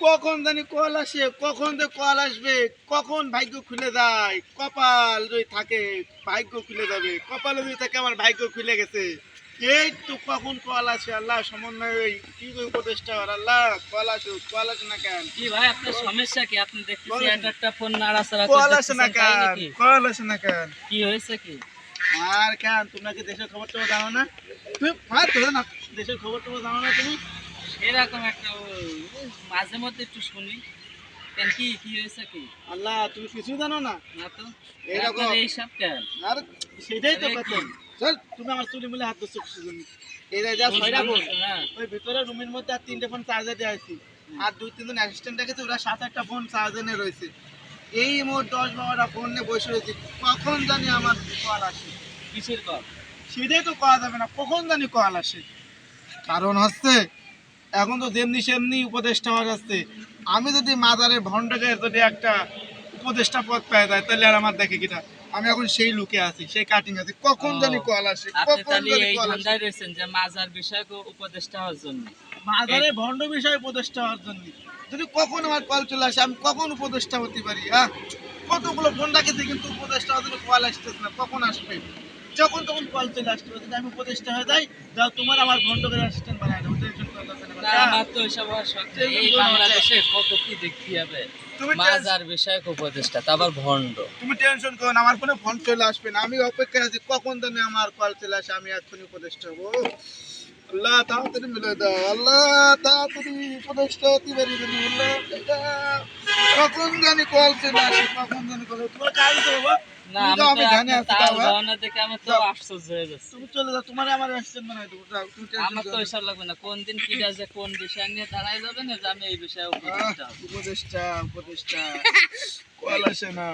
কখন জানি কল আসে, কখন যে কল আসবে, কখন ভাগ্য খুলে যায়। কপাল যদি থাকে ভাগ্য খুলে যাবে, কপালে যদি থাকে আমার ভাগ্য খুলে গেছে। এই তো কখন কল আসে, আল্লাহ সমন্বয় কি করে উপদেশটা আর আল্লাহ কল আসে না কেন? কি ভাই আপনার সমস্যা কি? আপনি দেখতেছি একটা ফোন নাড়াচাড়া কল আসে না করতেছেন, তাই কেন? নাকি? কল আসে না কেন? কি হয়েছে কি? আর কেন তোমরা কি দেশের খবর টবর জানো না? তুমি ধরে না, দেশের খবর টবর জানো না তুমি? এরকম একটা মাঝে মধ্যে একটু শুনি। কেন কি কি হয়েছে কি? আল্লাহ তুমি কিছু জানো না? না তো। এরকম আপনার এইসব কেন? আর সেটাই তো আরে কথা। কি? চল তুমি আমার চুলি মুলে হাত ধরছো কিসের জন্য? এই যা ছয়টা বুঝলাম ফোন, না। ওই ভিতরে রুমের মধ্যে আর 3টে ফোন চার্জে দেওয়া আছে। আর 2-3 জন অ্যাসিস্ট্যান্ট রেখেছে, ওরা 7-8টা ফোন চার্জে নিয়ে রয়েছে। এই মোট 10-12টা ফোন নিয়ে বসে রয়েছে। কখন জানি আমার কল আসে, কিসের কল? সেটাই তো করা যাবে না, কখন জানি কল আসে। কারণ হচ্ছে এখন তো যেমনি সেমনি উপদেষ্টা হওয়া যাচ্ছে। আমি যদি মাজারের ভণ্ডকে যদি একটা উপদেষ্টা পদ পেয়ে যায় তাহলে আর আমার দেখে কিনা। আমি এখন সেই লুকে আছি, সেই কাটিং আছি, কখন জানি কল আসে, আপনি কখন তাহলে জানি এই কল আসে। ধান্দায় রয়েছেন যে মাজার বিষয়ক উপদেষ্টা হওয়ার জন্য। মাজারের ভণ্ড বিষয়ে উপদেষ্টা হওয়ার জন্য যদি কখন আমার কল চলে আসে, আমি কখন উপদেষ্টা হতে পারি? হ্যাঁ, কতগুলো ফোন রাখেছি কিন্তু উপদেষ্টা হওয়ার জন্য কল আসতেছে না, কখন আসবে? যখন তখন কল চলে আসতে পারে। যদি আমি উপদেষ্টা হয়ে যাই, যাও তোমার আমার ভণ্ডকের অ্যাসিস্ট্যান্ট বানায় দেবো, টেনশন করার দরকার নেই। না আমার তো ওইসব হওয়ার শখ নেই। এই বাংলাদেশে কত কি দেখতে হবে। তুমি মাজার বিষয়ক উপদেষ্টা, তা আবার ভণ্ড। তুমি টেনশন করো না, আমার কোনো ফোন চলে আসবে না। আমি অপেক্ষায় আছি কখন জানি আমার কল চলে আসে, আমি এক্ষুনি উপদেষ্টা হবো। আল্লাহ তাড়াতাড়ি মিলে দাও, আল্লাহ তাড়াতাড়ি উপদেষ্টা হতে পারি জানি, আল্লাহ দাও। কখন জানি কল চলে আসে, কখন জানি কল। তোমার কাজ তো বাবা, না তুমি আমি যাও, তো আমি ধ্যানে আপনার আছি, তার যাও হ্যাঁ? ধারণা দেখে আমি তো যাও, আশ্চর্য হয়ে যাচ্ছি। তুমি চলে যাও, তোমার আমার অ্যাসিস্ট্যান্ট বানাই দেবো, যাও তুমি টেনশন আমার তো করো না। ওইসব লাগবে না। কোন দিন কি যে কোন বিষয় নিয়ে দাঁড়ায় যাবে না যে আমি এই বিষয়ে উপদেষ্টা হবো। উপদেষ্টা উপদেষ্টা কল আসে না।